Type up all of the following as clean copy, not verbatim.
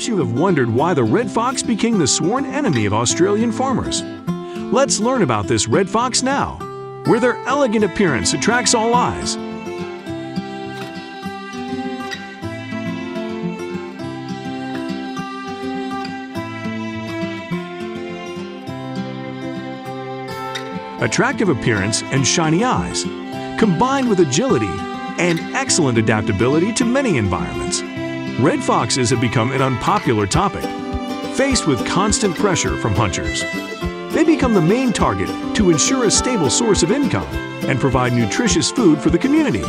you have wondered why the red fox became the sworn enemy of Australian farmers. Let's learn about this red fox now, where their elegant appearance attracts all eyes. Attractive appearance and shiny eyes, combined with agility and excellent adaptability to many environments. Red foxes have become an unpopular topic, faced with constant pressure from hunters. They become the main target to ensure a stable source of income and provide nutritious food for the community.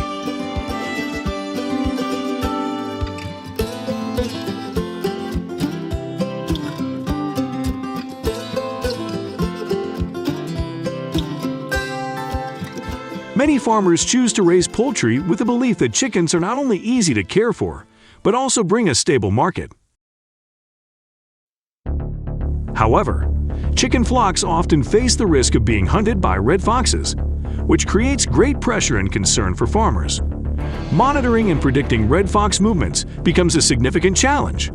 Many farmers choose to raise poultry with the belief that chickens are not only easy to care for, but also bring a stable market. However, chicken flocks often face the risk of being hunted by red foxes, which creates great pressure and concern for farmers. Monitoring and predicting red fox movements becomes a significant challenge.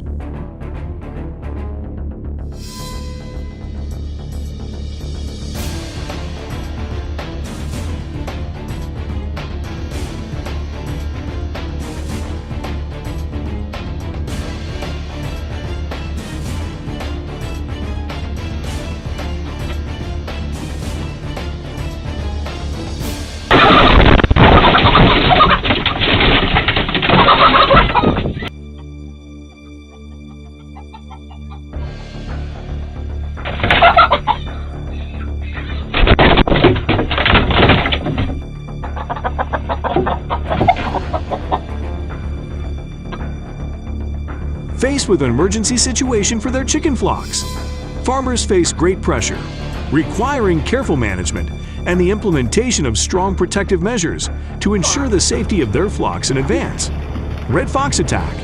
Faced with an emergency situation for their chicken flocks, farmers face great pressure, requiring careful management and the implementation of strong protective measures to ensure the safety of their flocks in advance. Red fox attack.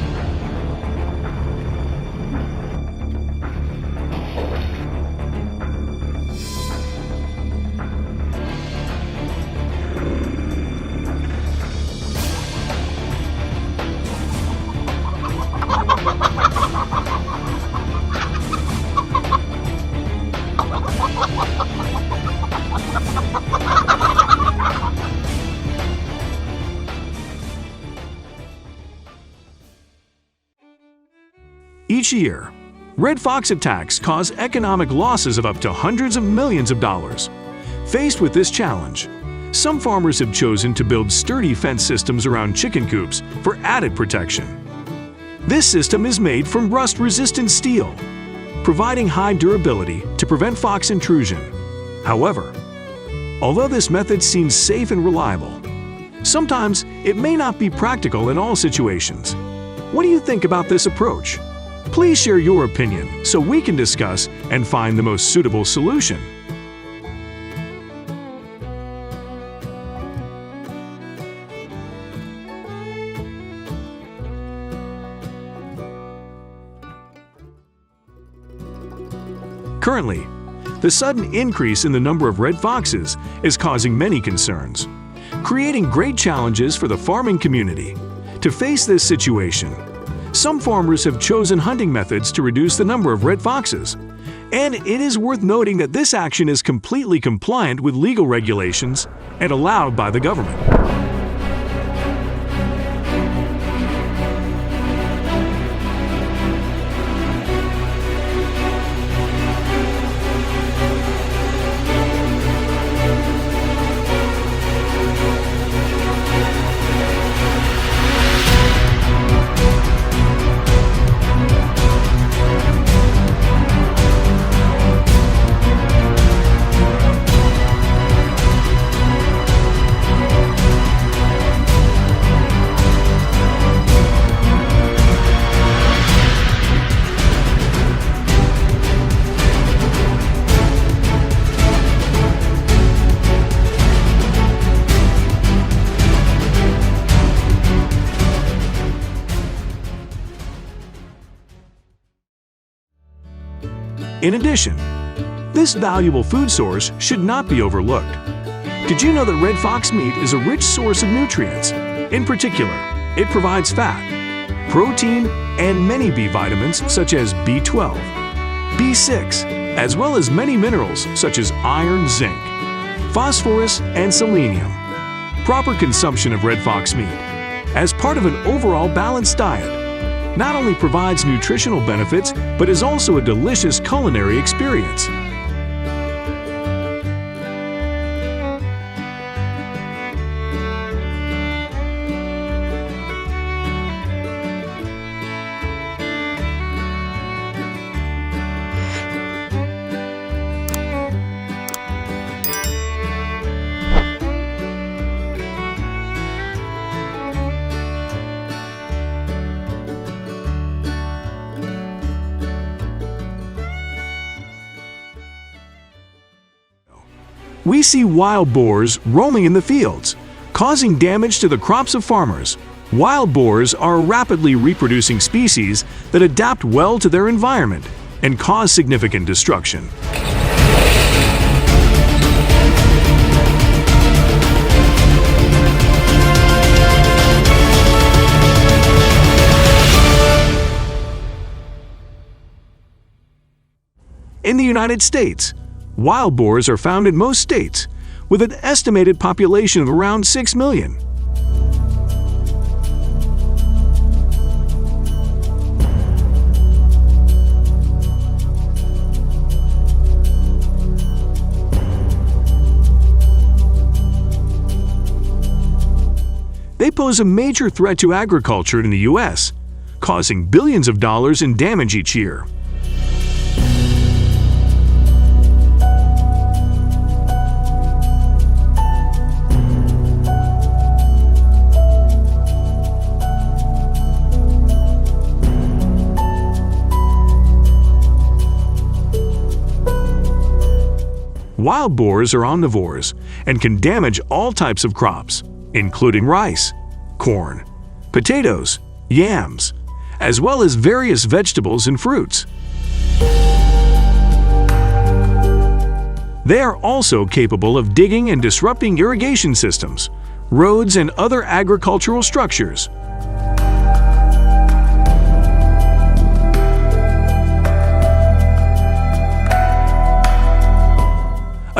Each year, red fox attacks cause economic losses of up to hundreds of millions of dollars. Faced with this challenge, some farmers have chosen to build sturdy fence systems around chicken coops for added protection. This system is made from rust-resistant steel, providing high durability to prevent fox intrusion. However, although this method seems safe and reliable, sometimes it may not be practical in all situations. What do you think about this approach? Please share your opinion so we can discuss and find the most suitable solution. Currently, the sudden increase in the number of red foxes is causing many concerns, creating great challenges for the farming community. To face this situation, some farmers have chosen hunting methods to reduce the number of red foxes, and it is worth noting that this action is completely compliant with legal regulations and allowed by the government. In addition, this valuable food source should not be overlooked. Did you know that red fox meat is a rich source of nutrients? In particular, it provides fat. protein, and many B vitamins such as B12, B6, as well as many minerals such as iron, zinc, phosphorus, and selenium. Proper consumption of red fox meat, as part of an overall balanced diet, not only provides nutritional benefits, but is also a delicious culinary experience. We see wild boars roaming in the fields, causing damage to the crops of farmers. Wild boars are a rapidly reproducing species that adapt well to their environment and cause significant destruction. In the United States, wild boars are found in most states, with an estimated population of around 6 million. They pose a major threat to agriculture in the U.S., causing billions of dollars in damage each year. Wild boars are omnivores and can damage all types of crops, including rice, corn, potatoes, yams, as well as various vegetables and fruits. They are also capable of digging and disrupting irrigation systems, roads, and other agricultural structures.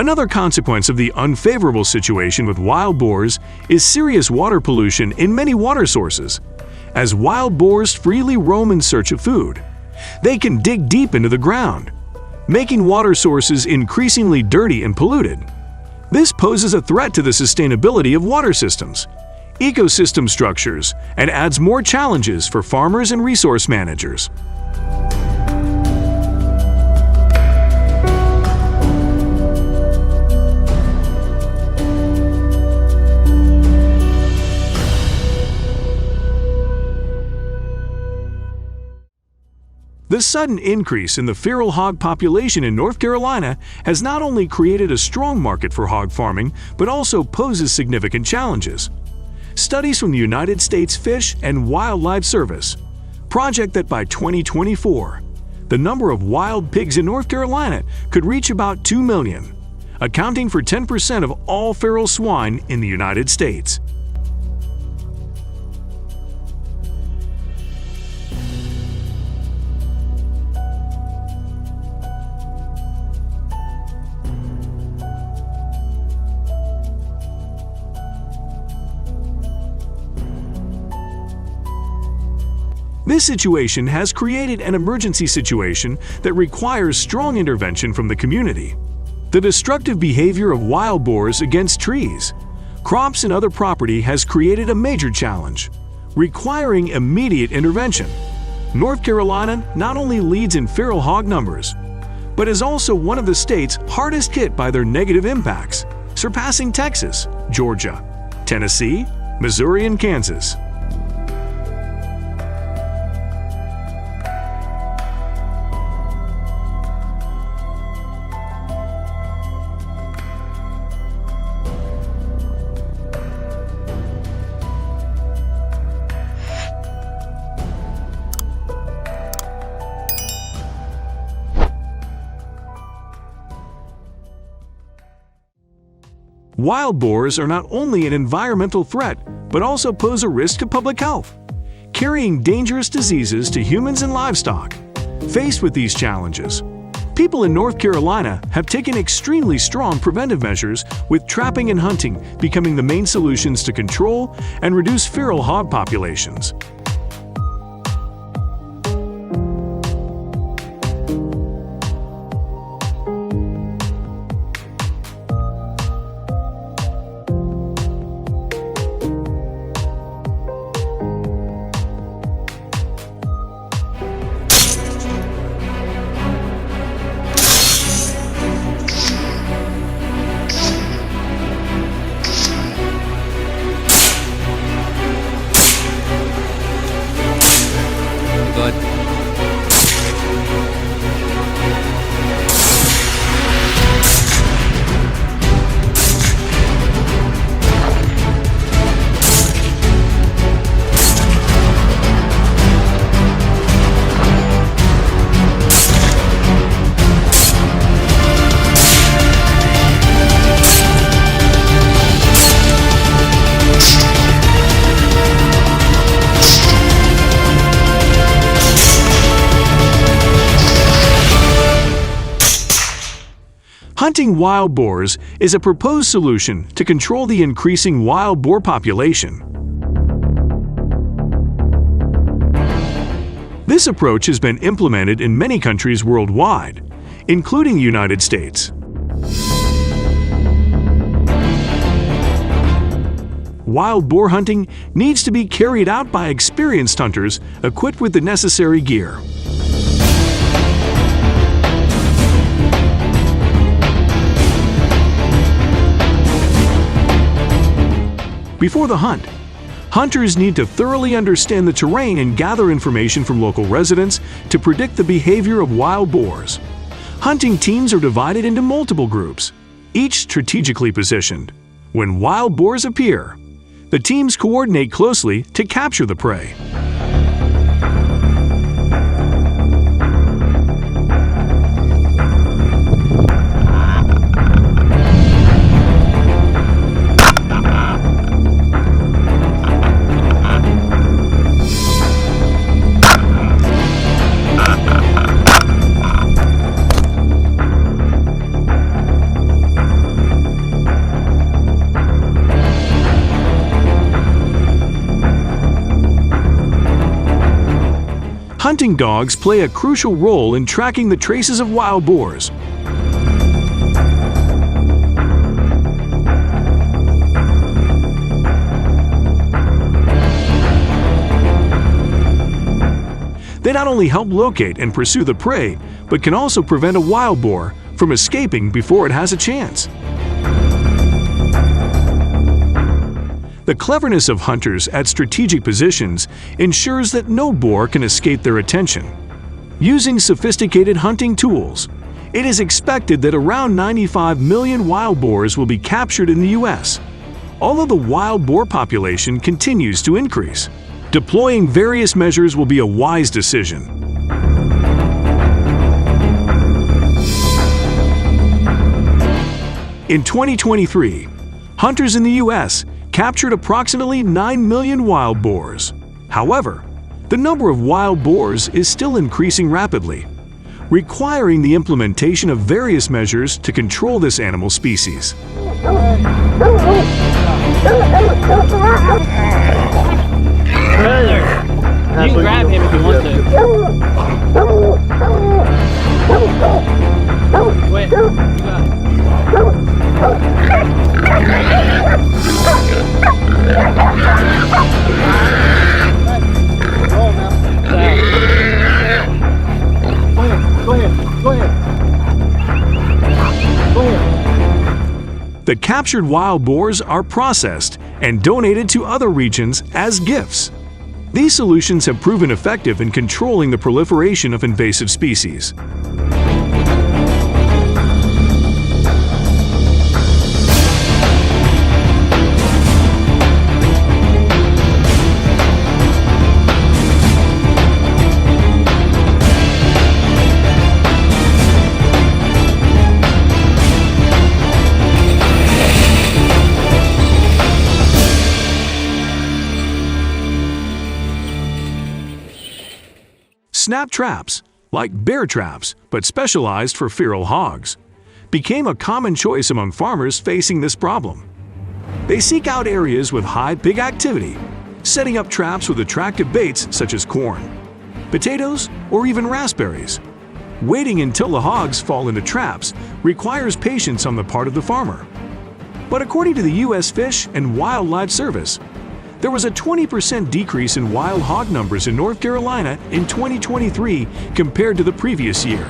Another consequence of the unfavorable situation with wild boars is serious water pollution in many water sources. As wild boars freely roam in search of food, they can dig deep into the ground, making water sources increasingly dirty and polluted. This poses a threat to the sustainability of water systems, ecosystem structures, and adds more challenges for farmers and resource managers. The sudden increase in the feral hog population in North Carolina has not only created a strong market for hog farming, but also poses significant challenges. Studies from the United States Fish and Wildlife Service project that by 2024, the number of wild pigs in North Carolina could reach about 2 million, accounting for 10% of all feral swine in the United States. This situation has created an emergency situation that requires strong intervention from the community. The destructive behavior of wild boars against trees, crops, and other property has created a major challenge, requiring immediate intervention. North Carolina not only leads in feral hog numbers, but is also one of the states hardest hit by their negative impacts, surpassing Texas, Georgia, Tennessee, Missouri, and Kansas. Wild boars are not only an environmental threat, but also pose a risk to public health. carrying dangerous diseases to humans and livestock. Faced with these challenges, people in North Carolina have taken extremely strong preventive measures, with trapping and hunting becoming the main solutions to control and reduce feral hog populations. Hunting wild boars is a proposed solution to control the increasing wild boar population. This approach has been implemented in many countries worldwide, including the United States. Wild boar hunting needs to be carried out by experienced hunters equipped with the necessary gear. Before the hunt, hunters need to thoroughly understand the terrain and gather information from local residents to predict the behavior of wild boars. Hunting teams are divided into multiple groups, each strategically positioned. When wild boars appear, the teams coordinate closely to capture the prey. Hunting dogs play a crucial role in tracking the traces of wild boars. They not only help locate and pursue the prey, but can also prevent a wild boar from escaping before it has a chance. The cleverness of hunters at strategic positions ensures that no boar can escape their attention. Using sophisticated hunting tools, it is expected that around 95 million wild boars will be captured in the U.S., although the wild boar population continues to increase. Deploying various measures will be a wise decision. In 2023, hunters in the U.S. captured approximately 9 million wild boars. However, the number of wild boars is still increasing rapidly, requiring the implementation of various measures to control this animal species. Brother, you can grab him if you want to. Wait, you got it. Go ahead. The captured wild boars are processed and donated to other regions as gifts. These solutions have proven effective in controlling the proliferation of invasive species. Snap traps, like bear traps but specialized for feral hogs, became a common choice among farmers facing this problem. They seek out areas with high pig activity, setting up traps with attractive baits such as corn, potatoes, or even raspberries. Waiting until the hogs fall into traps requires patience on the part of the farmer. But according to the U.S. Fish and Wildlife Service, there was a 20% decrease in wild hog numbers in North Carolina in 2023 compared to the previous year.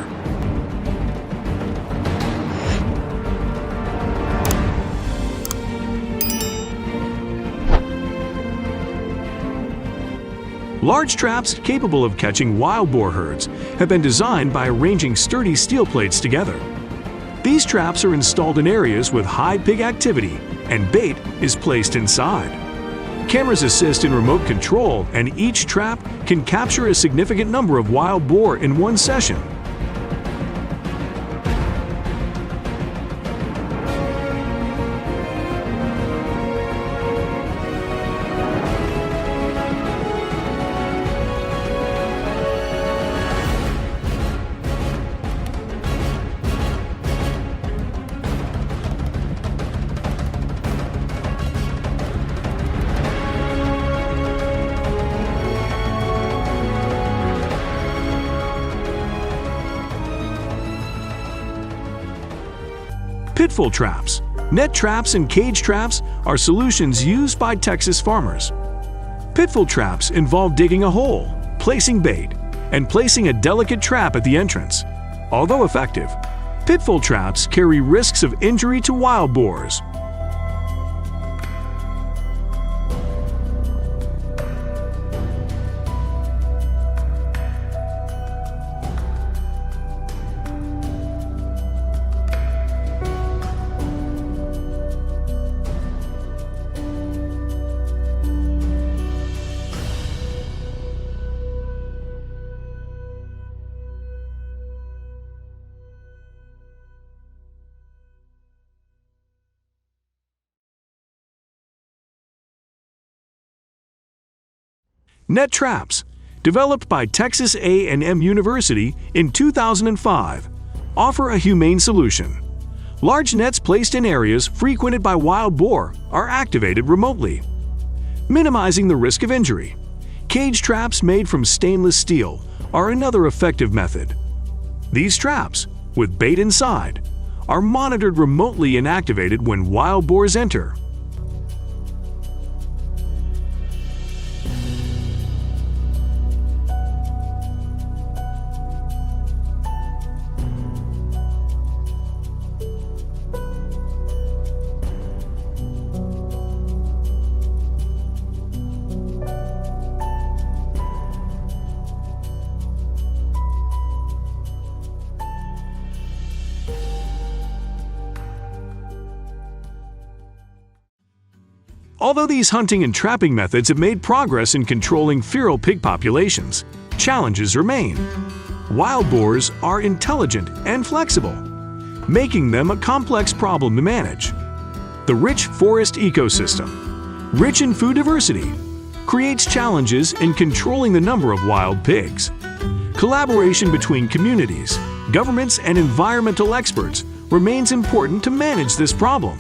Large traps capable of catching wild boar herds have been designed by arranging sturdy steel plates together. These traps are installed in areas with high pig activity, and bait is placed inside. Cameras assist in remote control, and each trap can capture a significant number of wild boar in one session. Pitfall traps, net traps, and cage traps are solutions used by Texas farmers. Pitfall traps involve digging a hole, placing bait, and placing a delicate trap at the entrance. Although effective, pitfall traps carry risks of injury to wild boars. Net traps, developed by Texas A&M University in 2005, offer a humane solution. Large nets placed in areas frequented by wild boar are activated remotely, minimizing the risk of injury. Cage traps made from stainless steel are another effective method. These traps, with bait inside, are monitored remotely and activated when wild boars enter. Although these hunting and trapping methods have made progress in controlling feral pig populations, challenges remain. Wild boars are intelligent and flexible, making them a complex problem to manage. The rich forest ecosystem, rich in food diversity, creates challenges in controlling the number of wild pigs. Collaboration between communities, governments, and environmental experts remains important to manage this problem.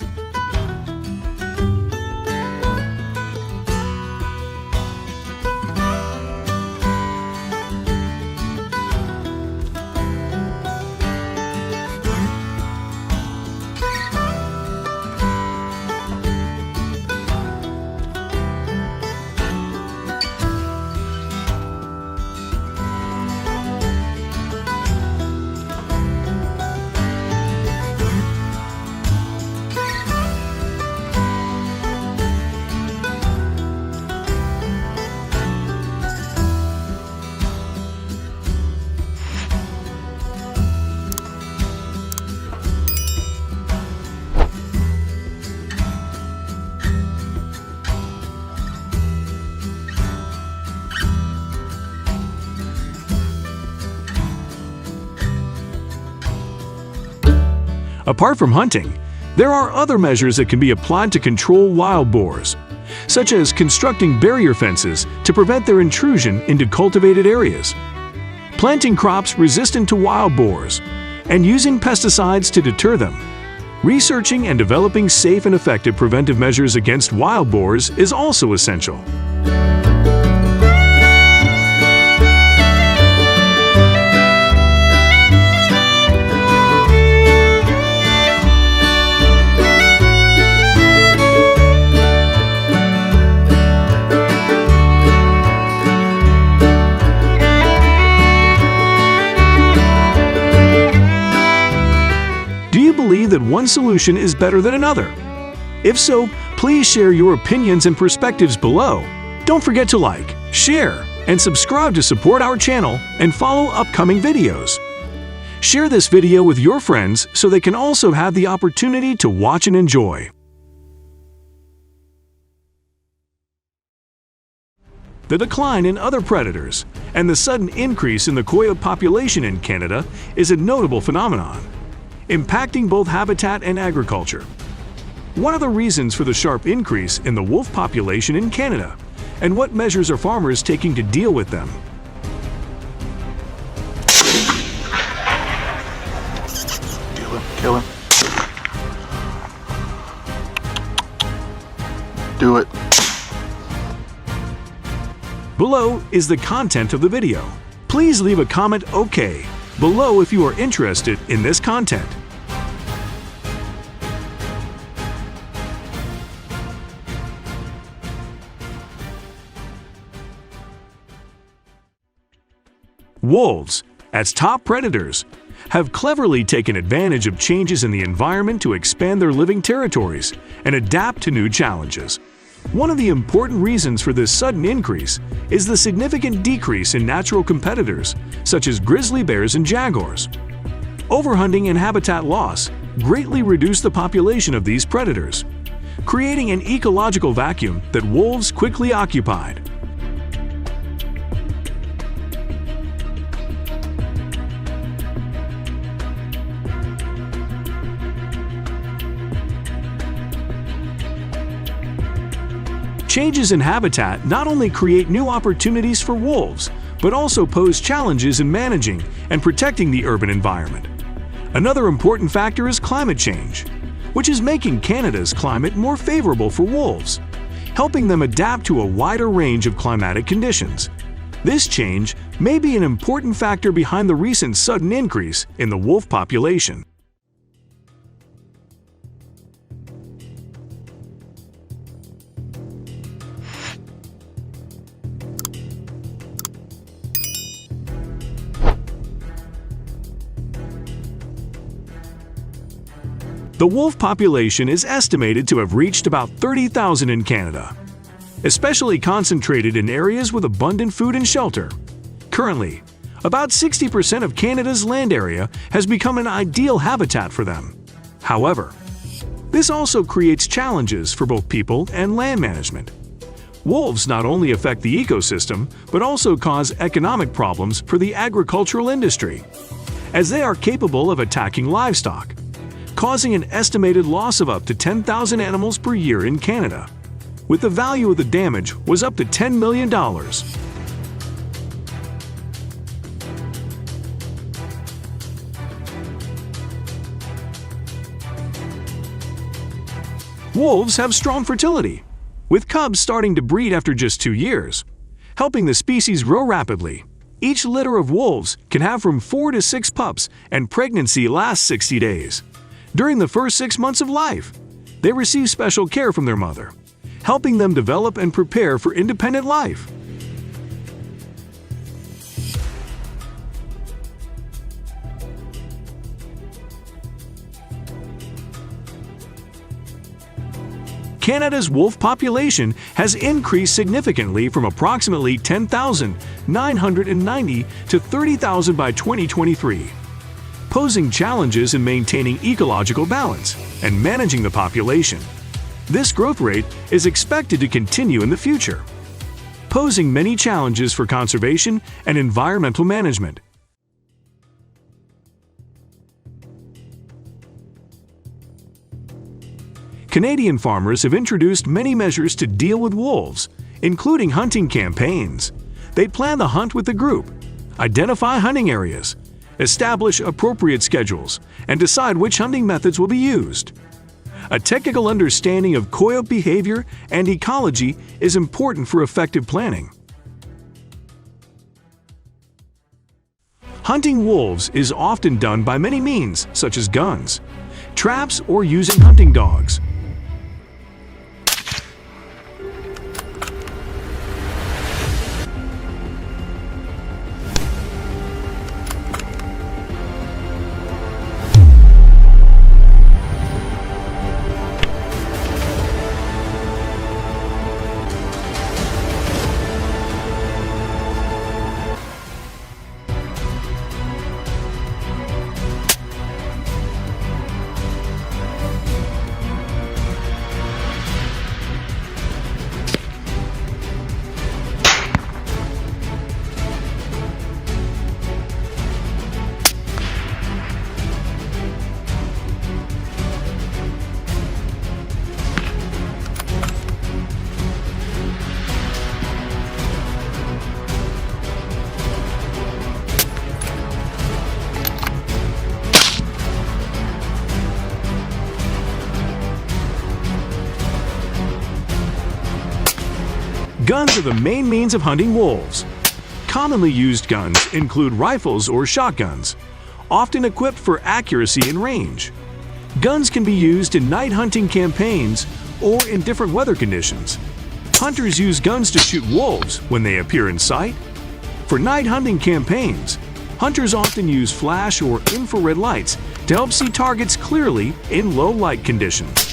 Apart from hunting, there are other measures that can be applied to control wild boars, such as constructing barrier fences to prevent their intrusion into cultivated areas, planting crops resistant to wild boars, and using pesticides to deter them. Researching and developing safe and effective preventive measures against wild boars is also essential. Believe that one solution is better than another? If so, please share your opinions and perspectives below. Don't forget to like, share, and subscribe to support our channel and follow upcoming videos. Share this video with your friends so they can also have the opportunity to watch and enjoy. The decline in other predators and the sudden increase in the coyote population in Canada is a notable phenomenon, impacting both habitat and agriculture. What are the reasons for the sharp increase in the wolf population in Canada, and what measures are farmers taking to deal with them? Kill him. Do it. Below is the content of the video. Please leave a comment OK below if you are interested in this content. Wolves, as top predators, have cleverly taken advantage of changes in the environment to expand their living territories and adapt to new challenges. One of the important reasons for this sudden increase is the significant decrease in natural competitors such as grizzly bears and jaguars. Overhunting and habitat loss greatly reduce the population of these predators, creating an ecological vacuum that wolves quickly occupied. Changes in habitat not only create new opportunities for wolves, but also pose challenges in managing and protecting the urban environment. Another important factor is climate change, which is making Canada's climate more favorable for wolves, helping them adapt to a wider range of climatic conditions. This change may be an important factor behind the recent sudden increase in the wolf population. The wolf population is estimated to have reached about 30,000 in Canada, especially concentrated in areas with abundant food and shelter. Currently, about 60% of Canada's land area has become an ideal habitat for them. However, this also creates challenges for both people and land management. Wolves not only affect the ecosystem, but also cause economic problems for the agricultural industry, as they are capable of attacking livestock, causing an estimated loss of up to 10,000 animals per year in Canada, with the value of the damage was up to $10 million. Wolves have strong fertility, with cubs starting to breed after just 2 years, helping the species grow rapidly. Each litter of wolves can have from 4 to 6 pups, and pregnancy lasts 60 days. During the first 6 months of life, they receive special care from their mother, helping them develop and prepare for independent life. Canada's wolf population has increased significantly from approximately 10,990 to 30,000 by 2023. Posing challenges in maintaining ecological balance and managing the population. This growth rate is expected to continue in the future, posing many challenges for conservation and environmental management. Canadian farmers have introduced many measures to deal with wolves, including hunting campaigns. They plan the hunt with the group, Identify hunting areas. Establish appropriate schedules and decide which hunting methods will be used. A technical understanding of coyote behavior and ecology is important for effective planning. Hunting wolves is often done by many means, such as guns, traps, or using hunting dogs. Guns are the main means of hunting wolves. Commonly used guns include rifles or shotguns, often equipped for accuracy and range. Guns can be used in night hunting campaigns or in different weather conditions. Hunters use guns to shoot wolves when they appear in sight. For night hunting campaigns, hunters often use flash or infrared lights to help see targets clearly in low light conditions.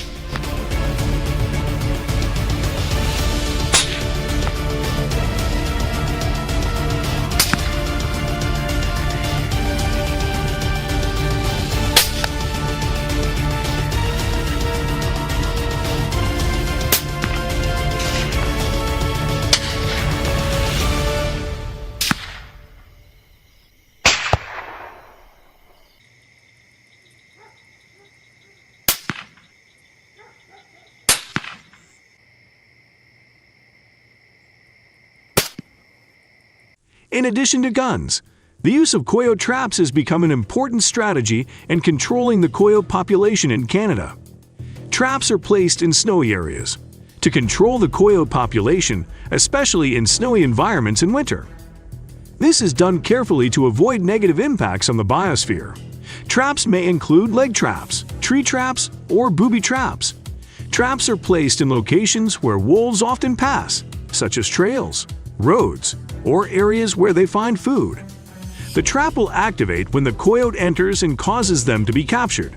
In addition to guns, the use of coyote traps has become an important strategy in controlling the coyote population in Canada. Traps are placed in snowy areas to control the coyote population, especially in snowy environments in winter. This is done carefully to avoid negative impacts on the biosphere. Traps may include leg traps, tree traps, or booby traps. Traps are placed in locations where wolves often pass, such as trails, roads, or areas where they find food. The trap will activate when the coyote enters and causes them to be captured.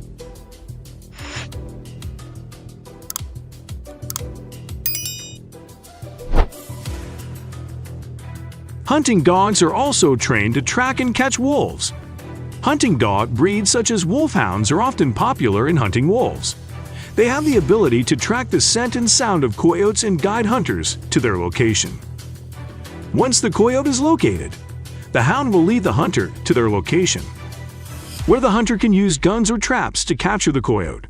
Hunting dogs are also trained to track and catch wolves. Hunting dog breeds such as wolfhounds are often popular in hunting wolves. They have the ability to track the scent and sound of coyotes and guide hunters to their location. Once the coyote is located, the hound will lead the hunter to their location, where the hunter can use guns or traps to capture the coyote.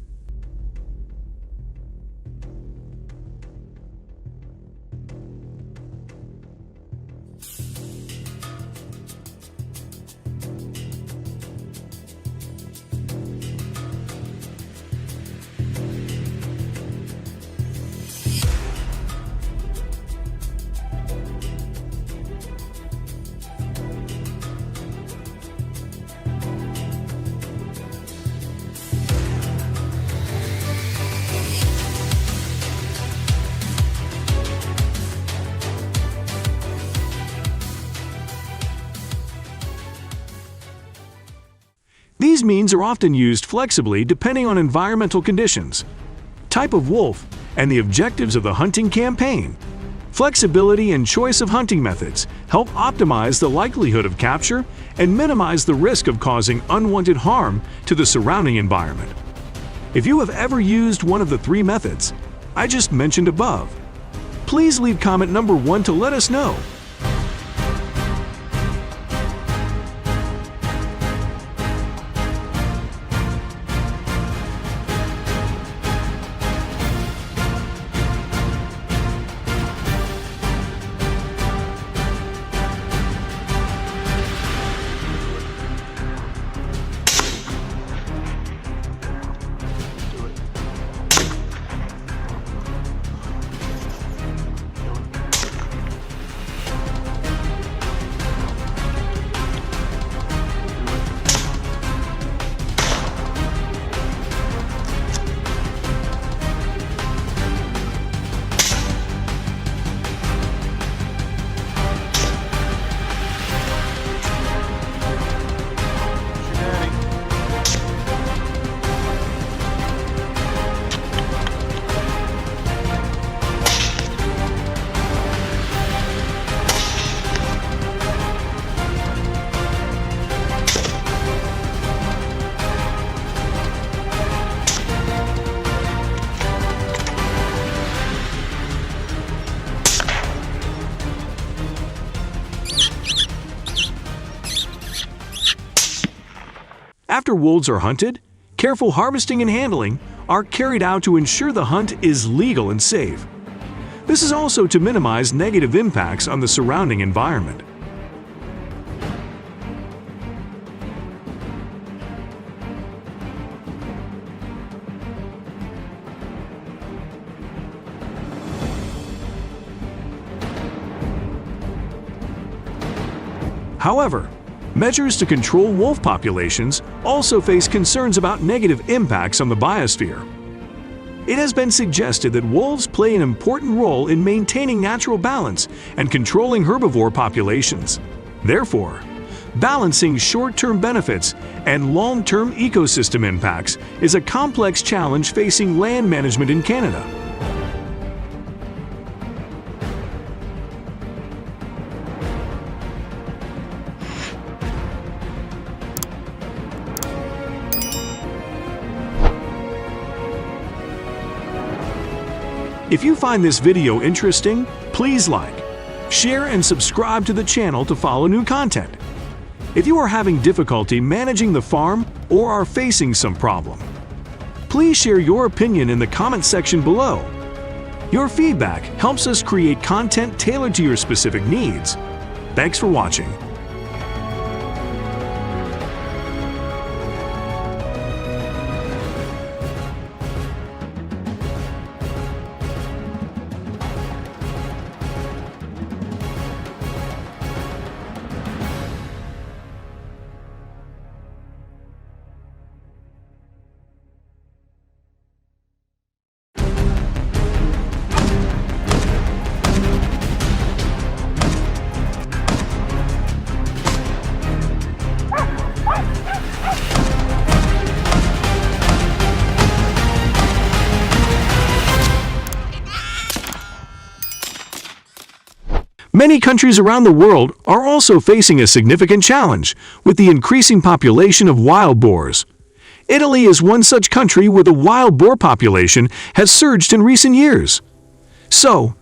These means are often used flexibly depending on environmental conditions, type of wolf, and the objectives of the hunting campaign. Flexibility and choice of hunting methods help optimize the likelihood of capture and minimize the risk of causing unwanted harm to the surrounding environment. If you have ever used one of the 3 methods I just mentioned above, please leave comment number 1 to let us know. After wolves are hunted, careful harvesting and handling are carried out to ensure the hunt is legal and safe. This is also to minimize negative impacts on the surrounding environment. However, measures to control wolf populations also face concerns about negative impacts on the biosphere. It has been suggested that wolves play an important role in maintaining natural balance and controlling herbivore populations. Therefore, balancing short-term benefits and long-term ecosystem impacts is a complex challenge facing land management in Canada. If you find this video interesting, please like, share, and subscribe to the channel to follow new content. If you are having difficulty managing the farm or are facing some problem, please share your opinion in the comment section below. Your feedback helps us create content tailored to your specific needs. Thanks for watching. Many countries around the world are also facing a significant challenge with the increasing population of wild boars. Italy is one such country where the wild boar population has surged in recent years. So,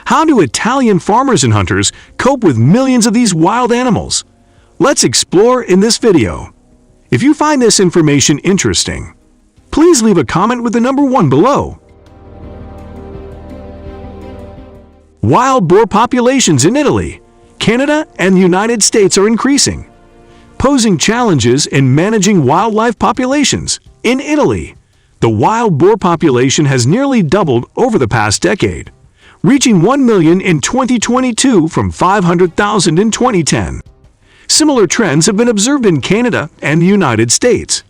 how do Italian farmers and hunters cope with millions of these wild animals? Let's explore in this video. If you find this information interesting, please leave a comment with the number 1 below. Wild boar populations in Italy, Canada, and the United States are increasing, posing challenges in managing wildlife populations. In Italy, the wild boar population has nearly doubled over the past decade, reaching 1 million in 2022 from 500,000 in 2010. Similar trends have been observed in Canada and the United States.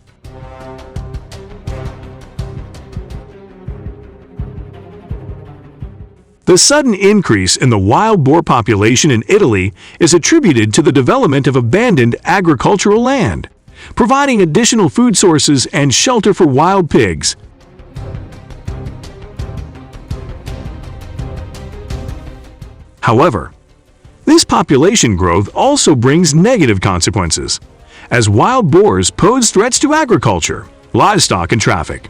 The sudden increase in the wild boar population in Italy is attributed to the development of abandoned agricultural land, providing additional food sources and shelter for wild pigs. However, this population growth also brings negative consequences, as wild boars pose threats to agriculture, livestock, and traffic.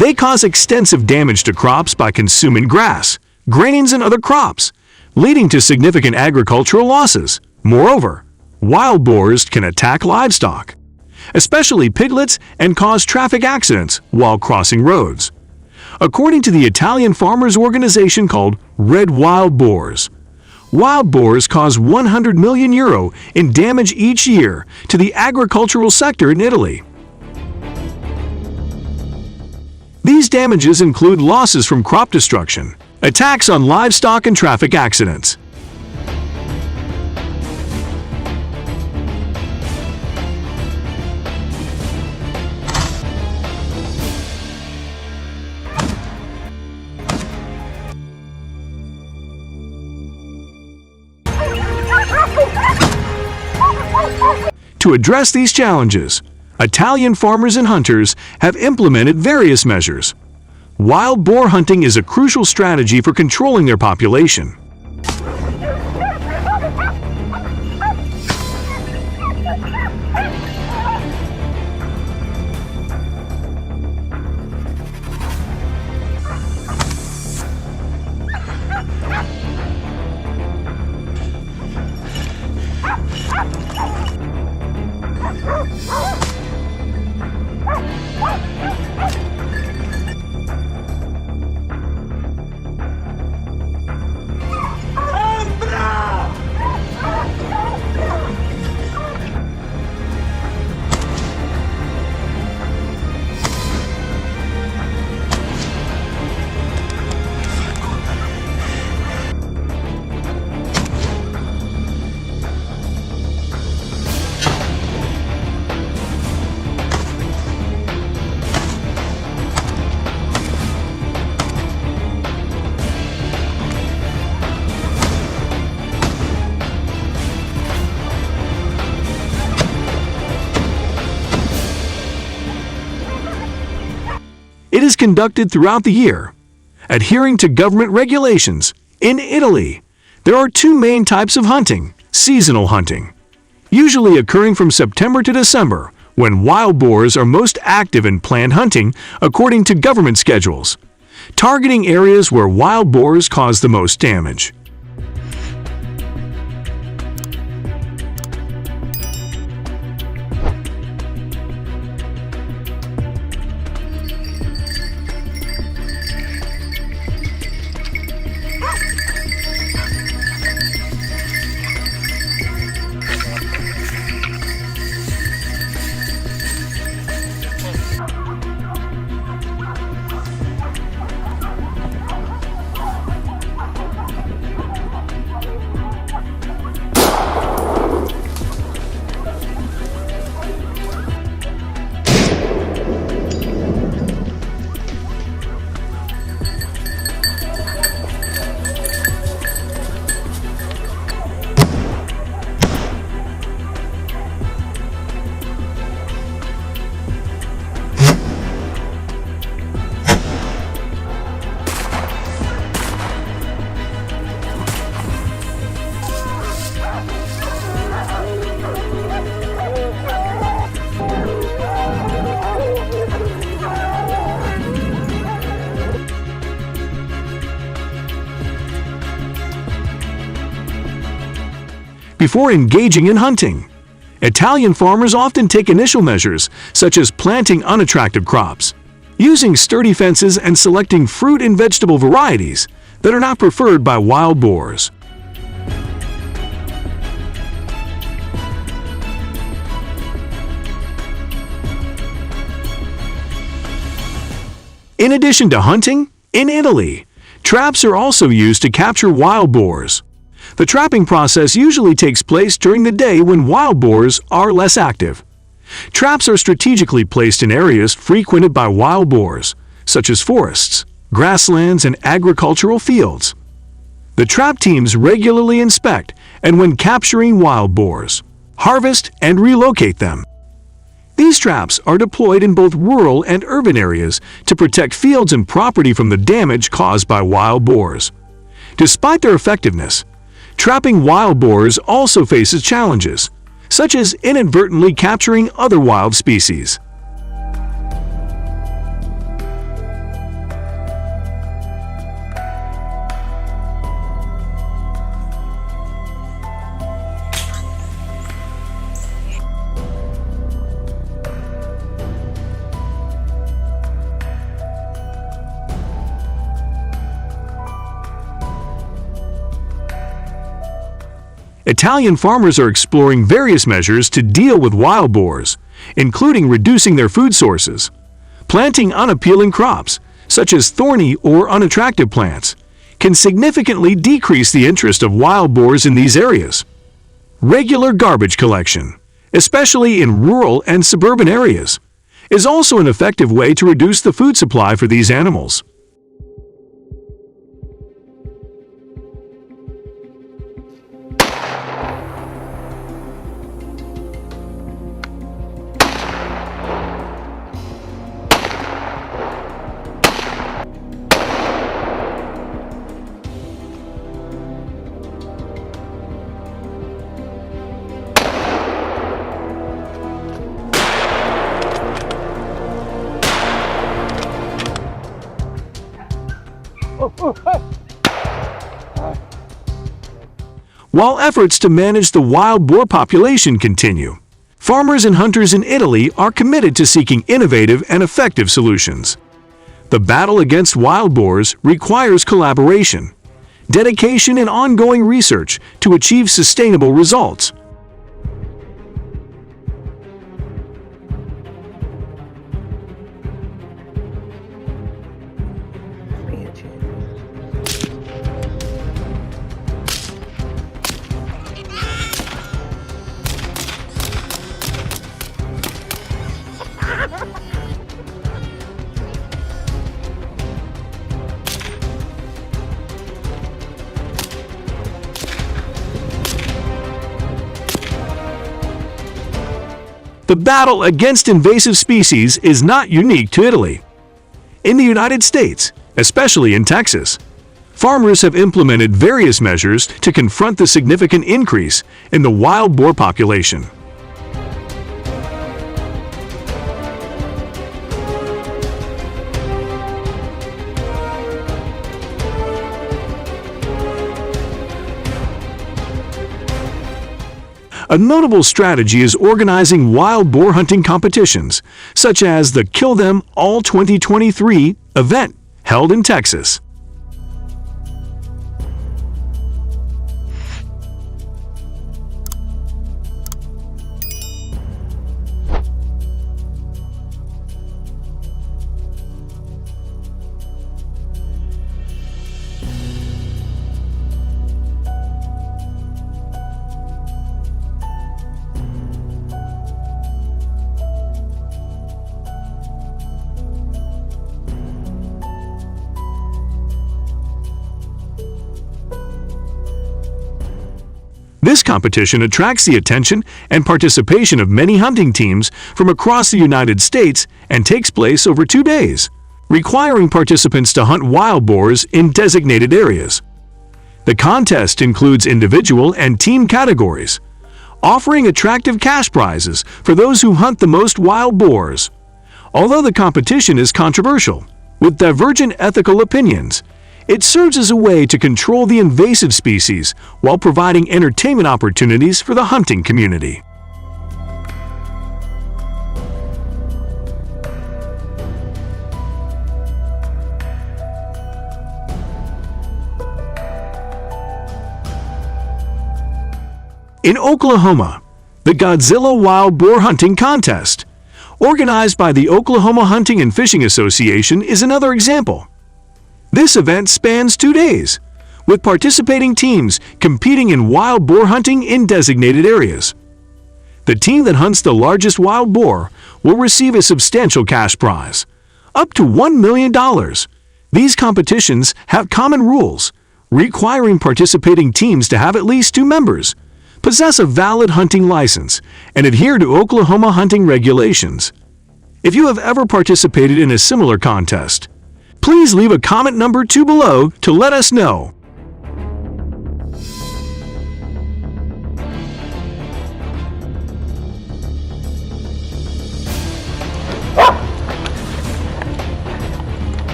They cause extensive damage to crops by consuming grass, grains, and other crops, leading to significant agricultural losses. Moreover, wild boars can attack livestock, especially piglets, and cause traffic accidents while crossing roads. According to the Italian farmers' organization called Red Wild Boars, wild boars cause €100 million in damage each year to the agricultural sector in Italy. These damages include losses from crop destruction, attacks on livestock, and traffic accidents. To address these challenges, Italian farmers and hunters have implemented various measures. Wild boar hunting is a crucial strategy for controlling their population. It is conducted throughout the year, adhering to government regulations. In Italy, there are two main types of hunting: seasonal hunting, usually occurring from September to December, when wild boars are most active, in planned hunting according to government schedules, targeting areas where wild boars cause the most damage. Before engaging in hunting, Italian farmers often take initial measures, such as planting unattractive crops, using sturdy fences, and selecting fruit and vegetable varieties that are not preferred by wild boars. In addition to hunting, in Italy, traps are also used to capture wild boars. The trapping process usually takes place during the day when wild boars are less active. Traps are strategically placed in areas frequented by wild boars, such as forests, grasslands, and agricultural fields. The trap teams regularly inspect and, when capturing wild boars, harvest and relocate them. These traps are deployed in both rural and urban areas to protect fields and property from the damage caused by wild boars. Despite their effectiveness, trapping wild boars also faces challenges, such as inadvertently capturing other wild species. Italian farmers are exploring various measures to deal with wild boars, including reducing their food sources. Planting unappealing crops, such as thorny or unattractive plants, can significantly decrease the interest of wild boars in these areas. Regular garbage collection, especially in rural and suburban areas, is also an effective way to reduce the food supply for these animals. While efforts to manage the wild boar population continue, farmers and hunters in Italy are committed to seeking innovative and effective solutions. The battle against wild boars requires collaboration, dedication, and ongoing research to achieve sustainable results. The battle against invasive species is not unique to Italy. In the United States, especially in Texas, farmers have implemented various measures to confront the significant increase in the wild boar population. A notable strategy is organizing wild boar hunting competitions, such as the Kill Them All 2023 event held in Texas. This competition attracts the attention and participation of many hunting teams from across the United States and takes place over 2 days, requiring participants to hunt wild boars in designated areas. The contest includes individual and team categories, offering attractive cash prizes for those who hunt the most wild boars. Although the competition is controversial, with divergent ethical opinions, it serves as a way to control the invasive species while providing entertainment opportunities for the hunting community. In Oklahoma, the Godzilla Wild Boar Hunting Contest, organized by the Oklahoma Hunting and Fishing Association, is another example. This event spans 2 days, with participating teams competing in wild boar hunting in designated areas. The team that hunts the largest wild boar will receive a substantial cash prize, up to $1 million. These competitions have common rules, requiring participating teams to have at least 2 members, possess a valid hunting license, and adhere to Oklahoma hunting regulations. If you have ever participated in a similar contest, please leave a comment number 2 below to let us know.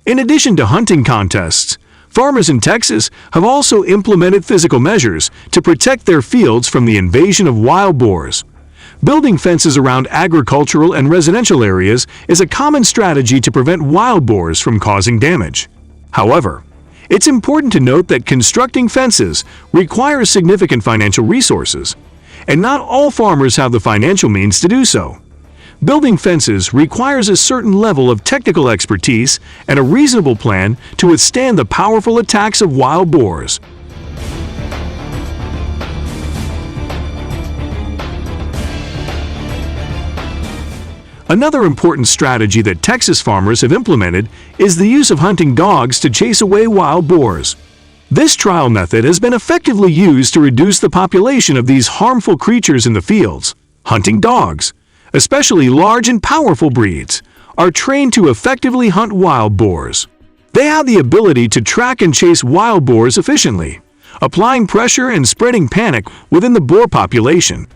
In addition to hunting contests, farmers in Texas have also implemented physical measures to protect their fields from the invasion of wild boars. Building fences around agricultural and residential areas is a common strategy to prevent wild boars from causing damage. However, it's important to note that constructing fences requires significant financial resources, and not all farmers have the financial means to do so. Building fences requires a certain level of technical expertise and a reasonable plan to withstand the powerful attacks of wild boars. Another important strategy that Texas farmers have implemented is the use of hunting dogs to chase away wild boars. This trial method has been effectively used to reduce the population of these harmful creatures in the fields. Hunting dogs, especially large and powerful breeds, are trained to effectively hunt wild boars. They have the ability to track and chase wild boars efficiently, applying pressure and spreading panic within the boar population.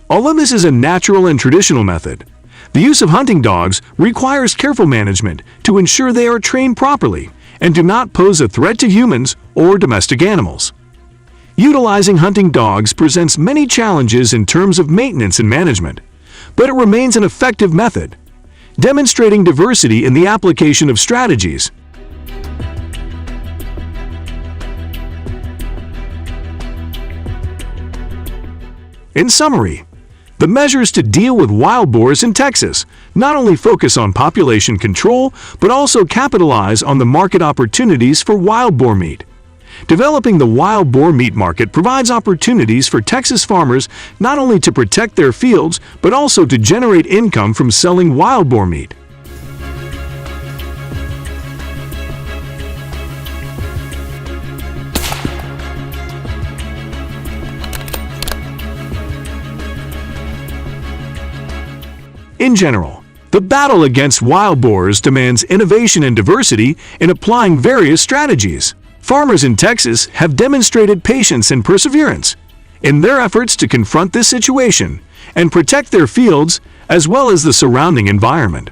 Although this is a natural and traditional method, the use of hunting dogs requires careful management to ensure they are trained properly and do not pose a threat to humans or domestic animals. Utilizing hunting dogs presents many challenges in terms of maintenance and management, but it remains an effective method, demonstrating diversity in the application of strategies. In summary, The measures to deal with wild boars in Texas not only focus on population control, but also capitalize on the market opportunities for wild boar meat. Developing the wild boar meat market provides opportunities for Texas farmers not only to protect their fields, but also to generate income from selling wild boar meat. In general, the battle against wild boars demands innovation and diversity in applying various strategies. Farmers in Texas have demonstrated patience and perseverance in their efforts to confront this situation and protect their fields as well as the surrounding environment.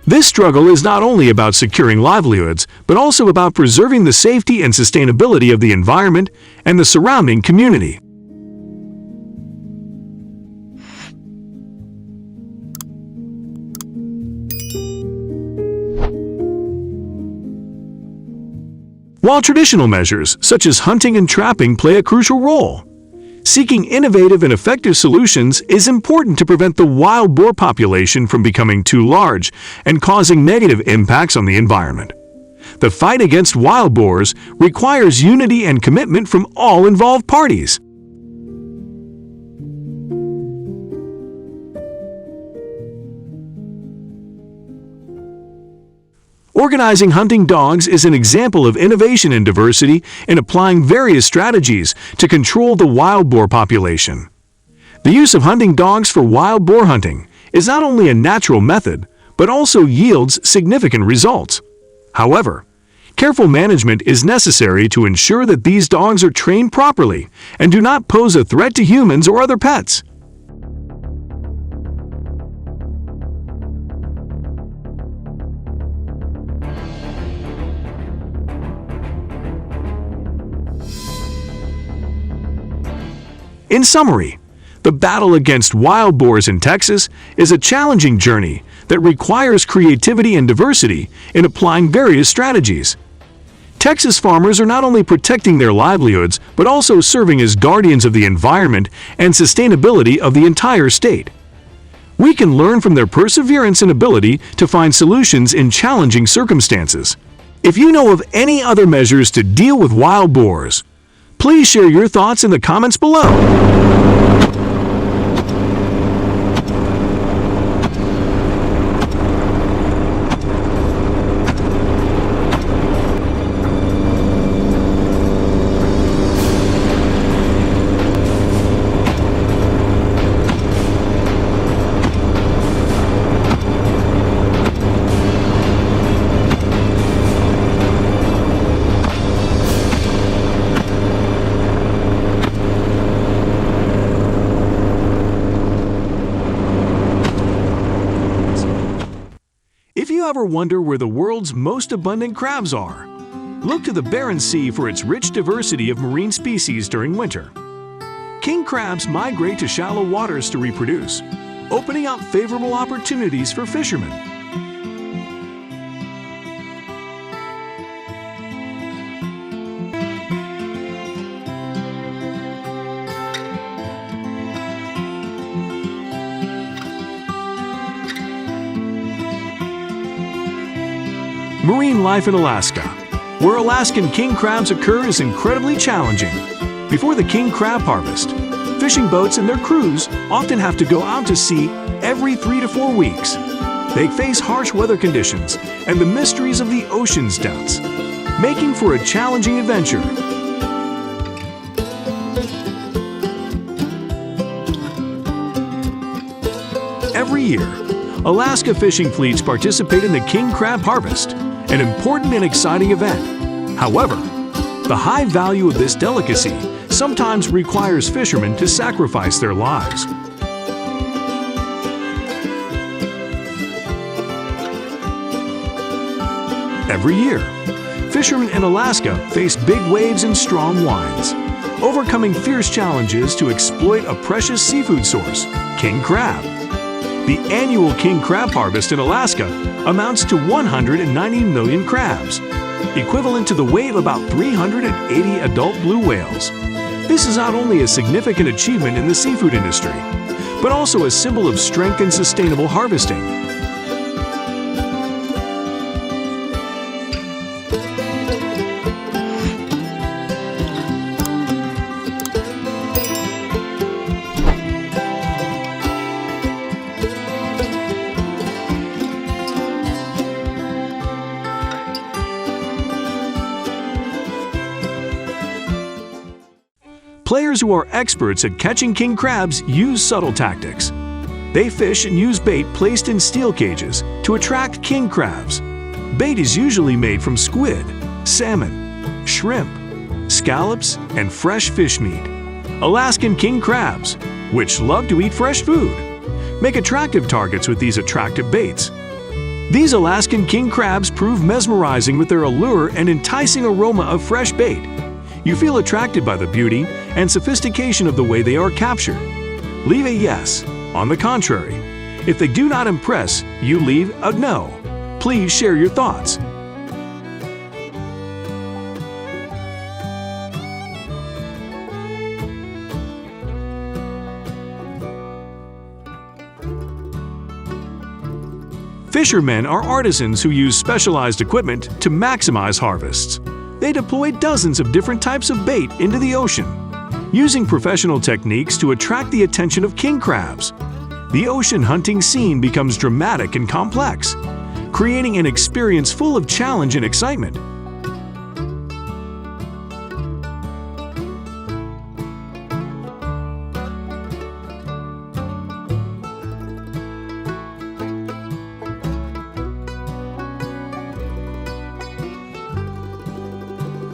This struggle is not only about securing livelihoods, but also about preserving the safety and sustainability of the environment and the surrounding community. While traditional measures such as hunting and trapping play a crucial role, seeking innovative and effective solutions is important to prevent the wild boar population from becoming too large and causing negative impacts on the environment. The fight against wild boars requires unity and commitment from all involved parties. Organizing hunting dogs is an example of innovation and diversity in applying various strategies to control the wild boar population. The use of hunting dogs for wild boar hunting is not only a natural method, but also yields significant results. However, careful management is necessary to ensure that these dogs are trained properly and do not pose a threat to humans or other pets. In summary, the battle against wild boars in Texas is a challenging journey that requires creativity and diversity in applying various strategies. Texas farmers are not only protecting their livelihoods, but also serving as guardians of the environment and sustainability of the entire state. We can learn from their perseverance and ability to find solutions in challenging circumstances. If you know of any other measures to deal with wild boars, please share your thoughts in the comments below. If you ever wonder where the world's most abundant crabs are, look to the Barents Sea for its rich diversity of marine species during winter. King crabs migrate to shallow waters to reproduce, opening up favorable opportunities for fishermen. Marine life in Alaska, where Alaskan king crabs occur, is incredibly challenging. Before the king crab harvest, fishing boats and their crews often have to go out to sea every 3 to 4 weeks. They face harsh weather conditions and the mysteries of the ocean's depths, making for a challenging adventure. Every year, Alaska fishing fleets participate in the king crab harvest, an important and exciting event. However, the high value of this delicacy sometimes requires fishermen to sacrifice their lives. Every year, fishermen in Alaska face big waves and strong winds, overcoming fierce challenges to exploit a precious seafood source, king crab. The annual king crab harvest in Alaska amounts to 190 million crabs, equivalent to the weight of about 380 adult blue whales. This is not only a significant achievement in the seafood industry, but also a symbol of strength and sustainable harvesting. Players who are experts at catching king crabs use subtle tactics. They fish and use bait placed in steel cages to attract king crabs. Bait is usually made from squid, salmon, shrimp, scallops, and fresh fish meat. Alaskan king crabs, which love to eat fresh food, make attractive targets with these attractive baits. These Alaskan king crabs prove mesmerizing with their allure and enticing aroma of fresh bait. You feel attracted by the beauty and sophistication of the way they are captured. Leave a yes. On the contrary, if they do not impress, you leave a no. Please share your thoughts. Fishermen are artisans who use specialized equipment to maximize harvests. They deploy dozens of different types of bait into the ocean, using professional techniques to attract the attention of king crabs. The ocean hunting scene becomes dramatic and complex, creating an experience full of challenge and excitement.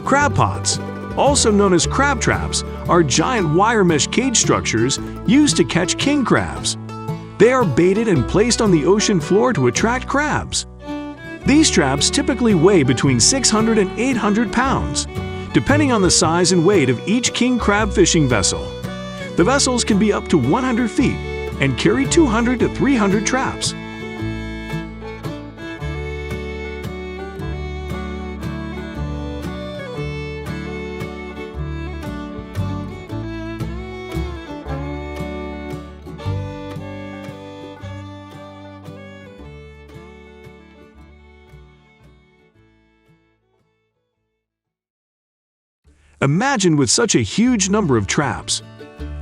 Crab pots, also known as crab traps, are giant wire mesh cage structures used to catch king crabs. They are baited and placed on the ocean floor to attract crabs. These traps typically weigh between 600 and 800 pounds, depending on the size and weight of each king crab fishing vessel. The vessels can be up to 100 feet and carry 200 to 300 traps. Imagine with such a huge number of traps,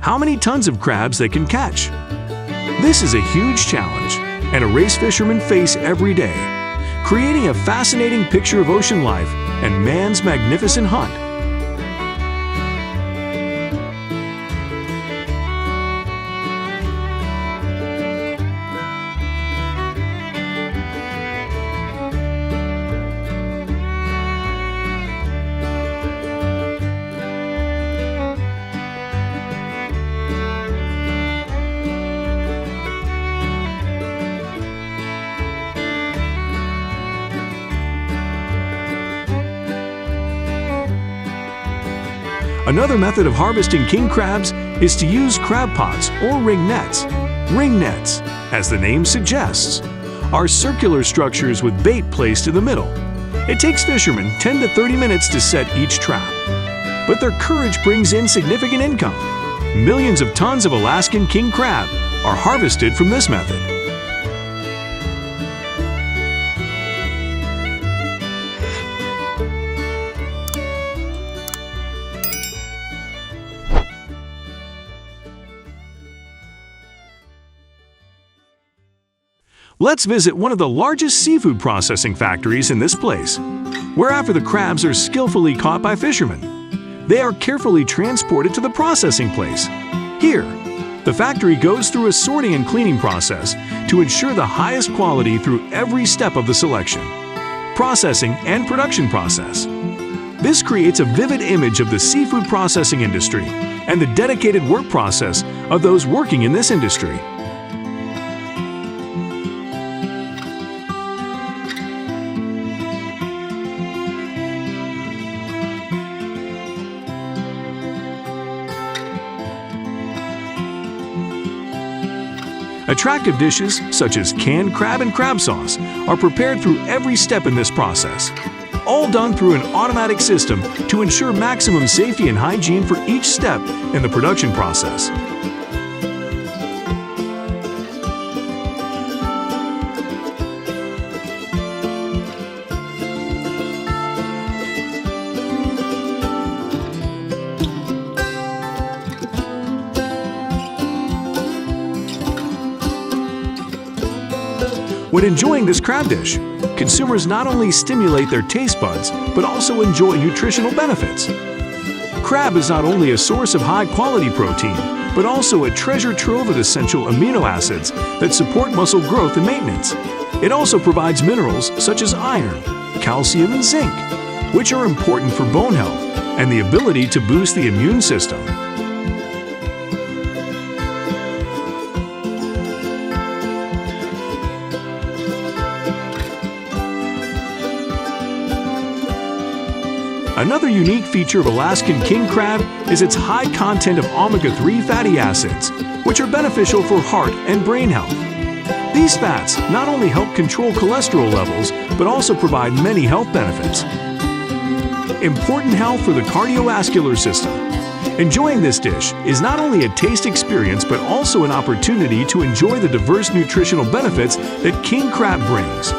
how many tons of crabs they can catch. This is a huge challenge, and a race fishermen face every day, creating a fascinating picture of ocean life and man's magnificent hunt. Another method of harvesting king crabs is to use crab pots or ring nets. Ring nets, as the name suggests, are circular structures with bait placed in the middle. It takes fishermen 10 to 30 minutes to set each trap, but their courage brings in significant income. Millions of tons of Alaskan king crab are harvested from this method. Let's visit one of the largest seafood processing factories in this place, where after the crabs are skillfully caught by fishermen, they are carefully transported to the processing place. Here, the factory goes through a sorting and cleaning process to ensure the highest quality through every step of the selection, processing, and production process. This creates a vivid image of the seafood processing industry and the dedicated work process of those working in this industry. Attractive dishes, such as canned crab and crab sauce, are prepared through every step in this process, all done through an automatic system to ensure maximum safety and hygiene for each step in the production process. When enjoying this crab dish, consumers not only stimulate their taste buds, but also enjoy nutritional benefits. Crab is not only a source of high-quality protein, but also a treasure trove of essential amino acids that support muscle growth and maintenance. It also provides minerals such as iron, calcium, and zinc, which are important for bone health and the ability to boost the immune system. Another unique feature of Alaskan king crab is its high content of omega-3 fatty acids, which are beneficial for heart and brain health. These fats not only help control cholesterol levels, but also provide many health benefits. Important health for the cardiovascular system. Enjoying this dish is not only a taste experience, but also an opportunity to enjoy the diverse nutritional benefits that king crab brings.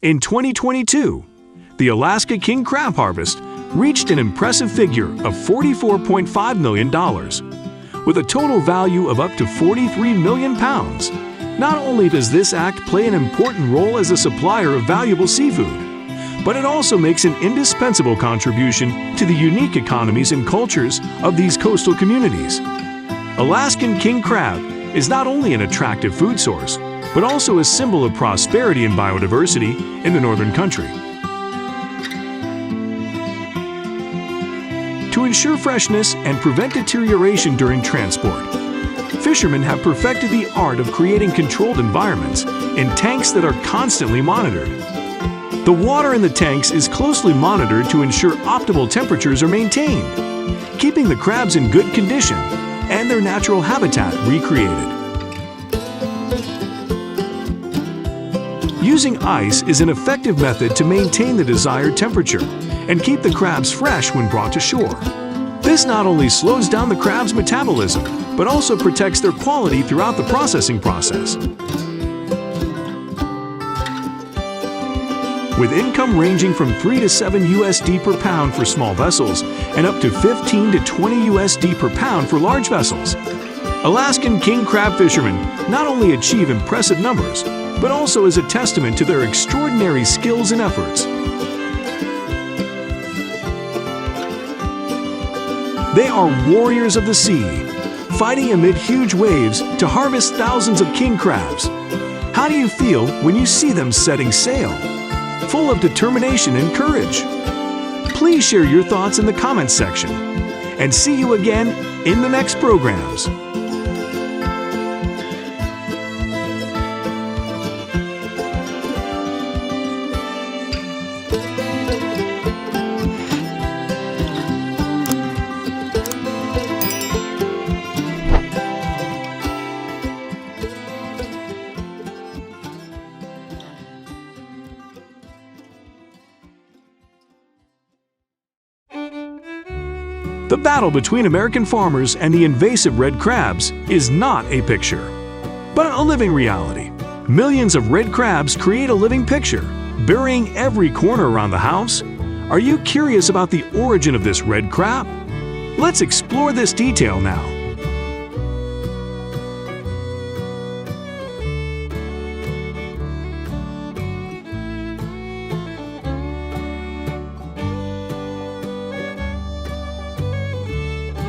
In 2022, the Alaska king crab harvest reached an impressive figure of $44.5 million, with a total value of up to 43 million pounds. Not only does this act play an important role as a supplier of valuable seafood, but it also makes an indispensable contribution to the unique economies and cultures of these coastal communities. Alaskan king crab is not only an attractive food source, but also a symbol of prosperity and biodiversity in the northern country. To ensure freshness and prevent deterioration during transport, fishermen have perfected the art of creating controlled environments in tanks that are constantly monitored. The water in the tanks is closely monitored to ensure optimal temperatures are maintained, keeping the crabs in good condition and their natural habitat recreated. Using ice is an effective method to maintain the desired temperature and keep the crabs fresh when brought to shore. This not only slows down the crab's metabolism, but also protects their quality throughout the processing process. With income ranging from 3 to 7 USD per pound for small vessels and up to 15 to 20 USD per pound for large vessels, Alaskan king crab fishermen not only achieve impressive numbers, but also is a testament to their extraordinary skills and efforts. They are warriors of the sea, fighting amid huge waves to harvest thousands of king crabs. How do you feel when you see them setting sail? Full of determination and courage. Please share your thoughts in the comments section, and see you again in the next programs. The battle between American farmers and the invasive red crabs is not a picture, but a living reality. Millions of red crabs create a living picture, burying every corner around the house. Are you curious about the origin of this red crab? Let's explore this detail now.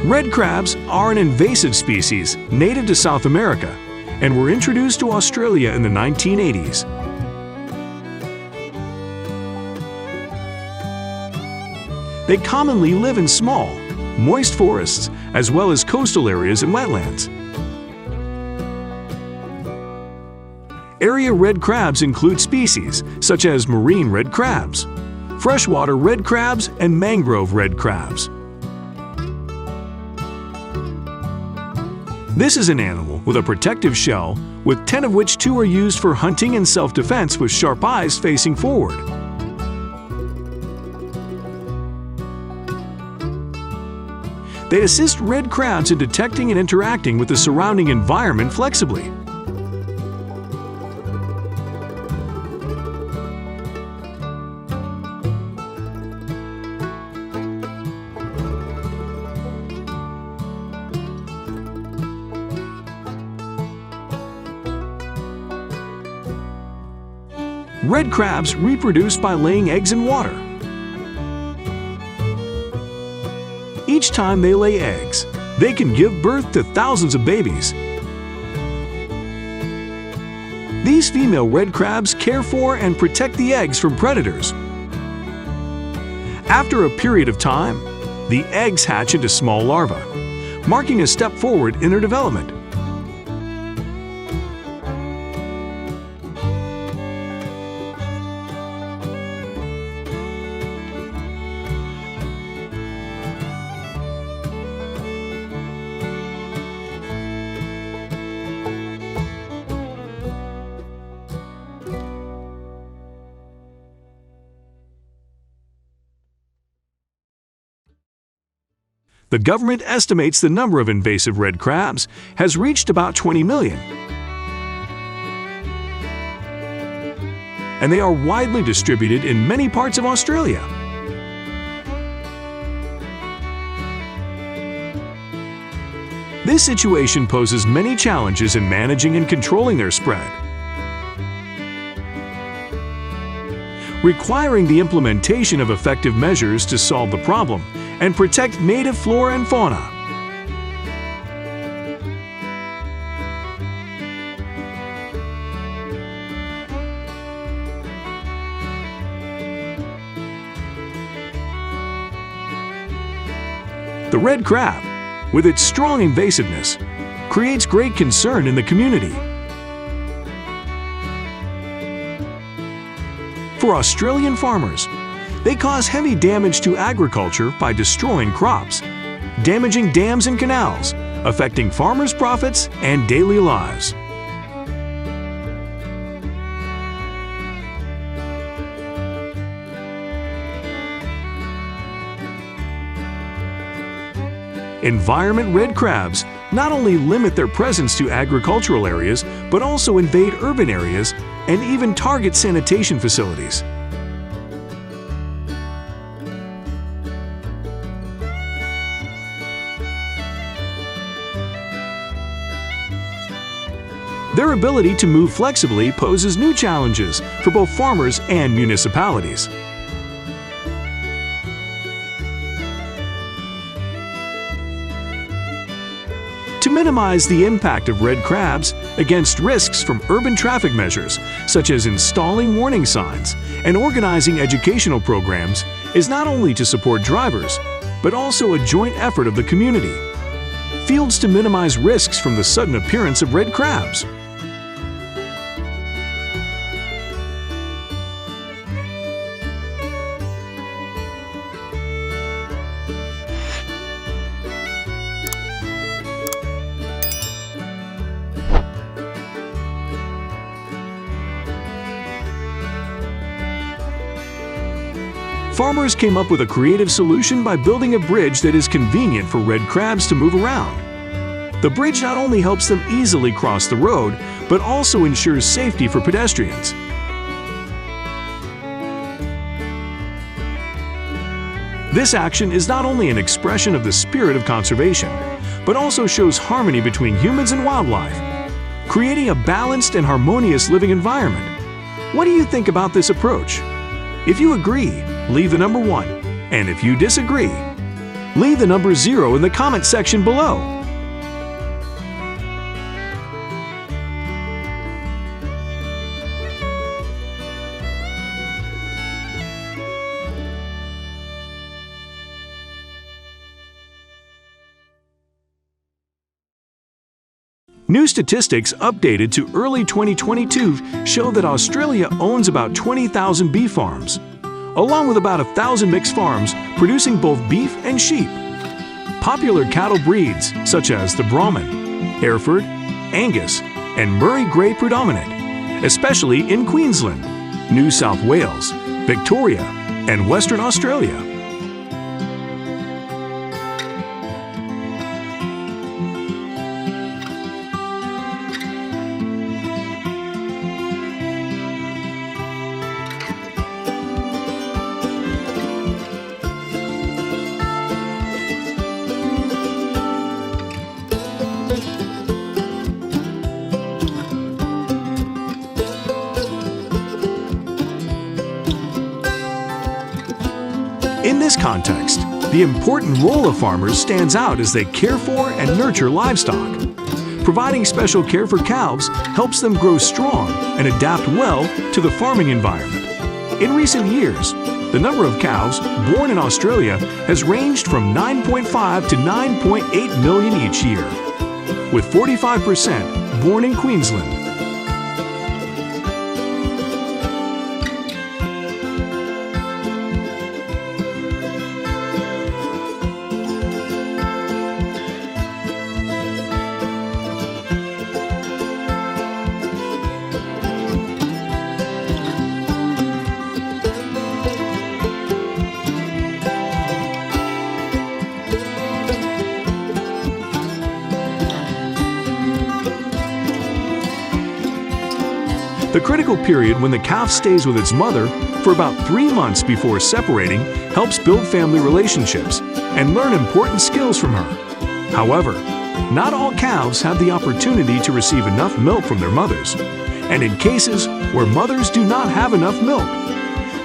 Red crabs are an invasive species native to South America and were introduced to Australia in the 1980s. They commonly live in small, moist forests as well as coastal areas and wetlands. Area red crabs include species such as marine red crabs, freshwater red crabs, and mangrove red crabs. This is an animal with a protective shell, with 10 of which 2 are used for hunting and self-defense with sharp eyes facing forward. They assist red crabs in detecting and interacting with the surrounding environment flexibly. Red crabs reproduce by laying eggs in water. Each time they lay eggs, they can give birth to thousands of babies. These female red crabs care for and protect the eggs from predators. After a period of time, the eggs hatch into small larvae, marking a step forward in their development. The government estimates the number of invasive red crabs has reached about 20 million. And they are widely distributed in many parts of Australia. This situation poses many challenges in managing and controlling their spread, requiring the implementation of effective measures to solve the problem and protect native flora and fauna. The red crab, with its strong invasiveness, creates great concern in the community. For Australian farmers, they cause heavy damage to agriculture by destroying crops, damaging dams and canals, affecting farmers' profits and daily lives. Environment red crabs not only limit their presence to agricultural areas, but also invade urban areas and even target sanitation facilities. Their ability to move flexibly poses new challenges for both farmers and municipalities. To minimize the impact of red crabs against risks from urban traffic measures, such as installing warning signs and organizing educational programs, is not only to support drivers, but also a joint effort of the community. Fields to minimize risks from the sudden appearance of red crabs. Farmers came up with a creative solution by building a bridge that is convenient for red crabs to move around. The bridge not only helps them easily cross the road, but also ensures safety for pedestrians. This action is not only an expression of the spirit of conservation, but also shows harmony between humans and wildlife, creating a balanced and harmonious living environment. What do you think about this approach? If you agree, leave the number 1, and if you disagree, leave the number 0 in the comment section below. New statistics updated to early 2022 show that Australia owns about 20,000 beef farms, along with about 1,000 mixed farms producing both beef and sheep. Popular cattle breeds such as the Brahman, Hereford, Angus, and Murray Grey predominate, especially in Queensland, New South Wales, Victoria, and Western Australia. this context, the important role of farmers stands out as they care for and nurture livestock. Providing special care for calves helps them grow strong and adapt well to the farming environment. In recent years, the number of calves born in Australia has ranged from 9.5 to 9.8 million each year, with 45% born in Queensland. The critical period when the calf stays with its mother for about 3 months before separating helps build family relationships and learn important skills from her. However, not all calves have the opportunity to receive enough milk from their mothers, and in cases where mothers do not have enough milk,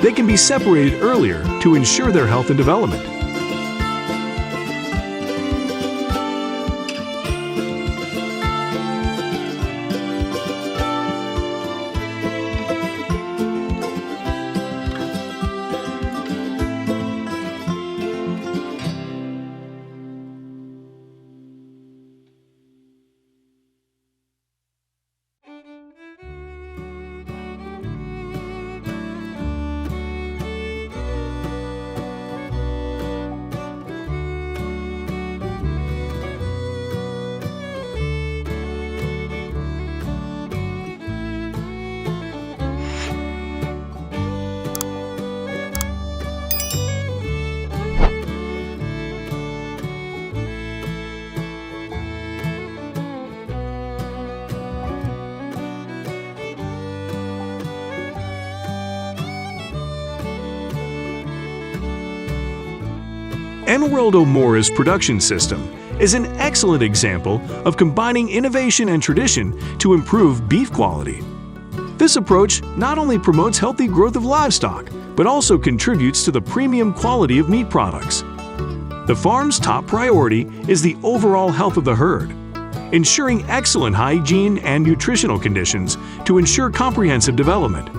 they can be separated earlier to ensure their health and development. Emeraldo Mora's production system is an excellent example of combining innovation and tradition to improve beef quality. This approach not only promotes healthy growth of livestock, but also contributes to the premium quality of meat products. The farm's top priority is the overall health of the herd, ensuring excellent hygiene and nutritional conditions to ensure comprehensive development.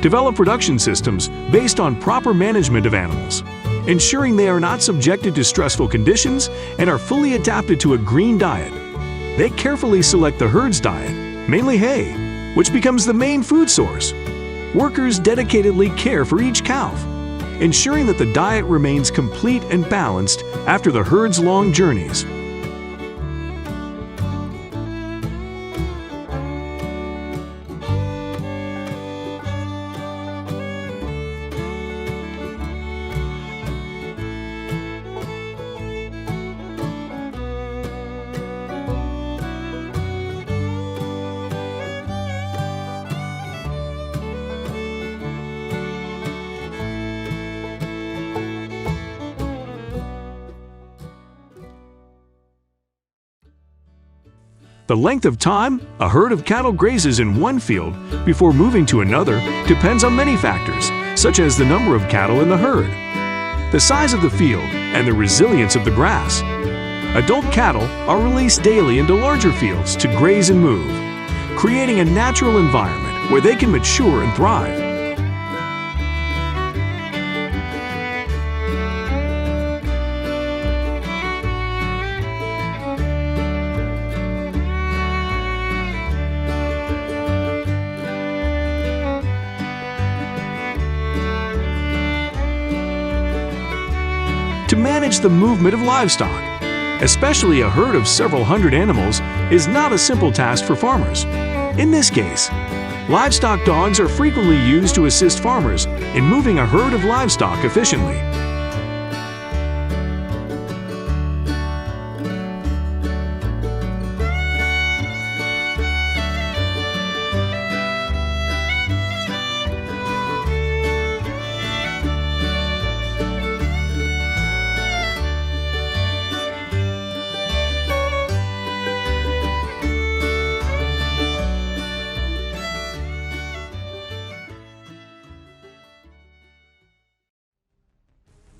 Develop production systems based on proper management of animals, ensuring they are not subjected to stressful conditions and are fully adapted to a green diet. They carefully select the herd's diet, mainly hay, which becomes the main food source. Workers dedicatedly care for each calf, ensuring that the diet remains complete and balanced after the herd's long journeys. The length of time a herd of cattle grazes in one field before moving to another depends on many factors, such as the number of cattle in the herd, the size of the field, and the resilience of the grass. Adult cattle are released daily into larger fields to graze and move, creating a natural environment where they can mature and thrive. To manage the movement of livestock, especially a herd of several hundred animals, is not a simple task for farmers. In this case, livestock dogs are frequently used to assist farmers in moving a herd of livestock efficiently.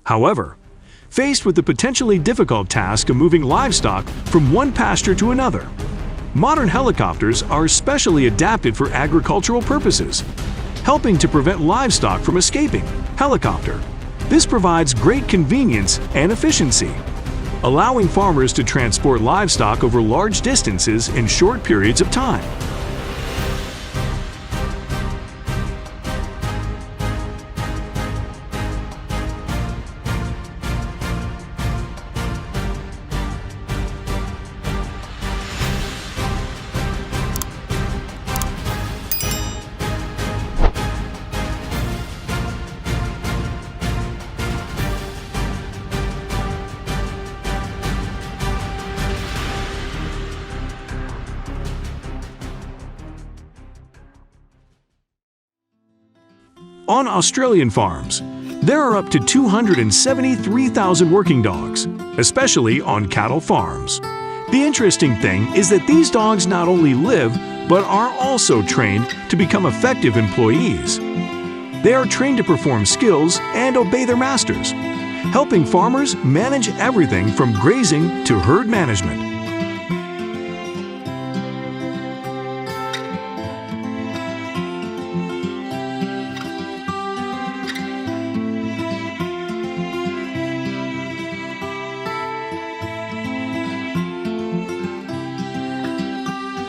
However, faced with the potentially difficult task of moving livestock from one pasture to another, modern helicopters are specially adapted for agricultural purposes, helping to prevent livestock from escaping. Helicopter. This provides great convenience and efficiency, allowing farmers to transport livestock over large distances in short periods of time. On Australian farms, there are up to 273,000 working dogs, especially on cattle farms. The interesting thing is that these dogs not only live, but are also trained to become effective employees. They are trained to perform skills and obey their masters, helping farmers manage everything from grazing to herd management.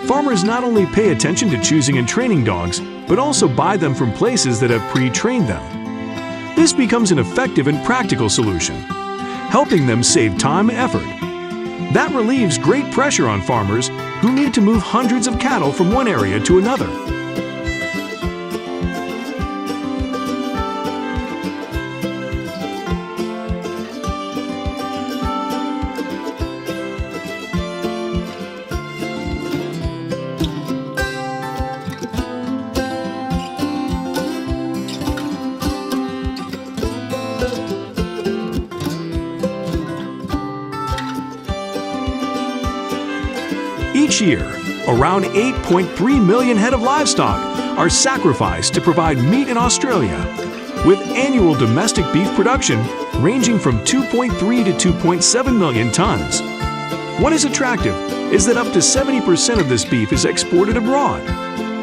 Farmers not only pay attention to choosing and training dogs, but also buy them from places that have pre-trained them. This becomes an effective and practical solution, helping them save time and effort. That relieves great pressure on farmers who need to move hundreds of cattle from one area to another. Each year, around 8.3 million head of livestock are sacrificed to provide meat in Australia, with annual domestic beef production ranging from 2.3 to 2.7 million tons. What is attractive is that up to 70% of this beef is exported abroad,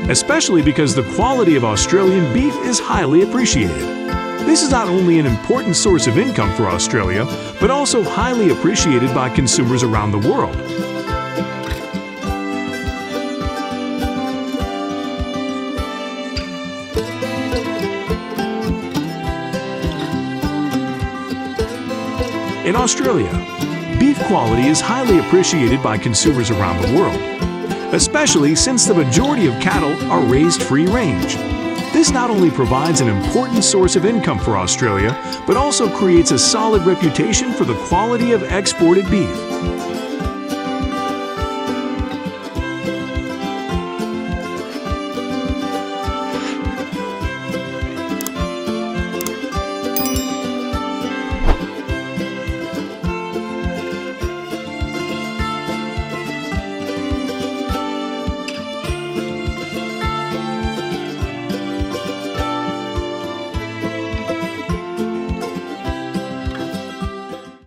especially because the quality of Australian beef is highly appreciated. This is not only an important source of income for Australia, but also highly appreciated by consumers around the world. In Australia, beef quality is highly appreciated by consumers around the world, especially since the majority of cattle are raised free range. This not only provides an important source of income for Australia, but also creates a solid reputation for the quality of exported beef.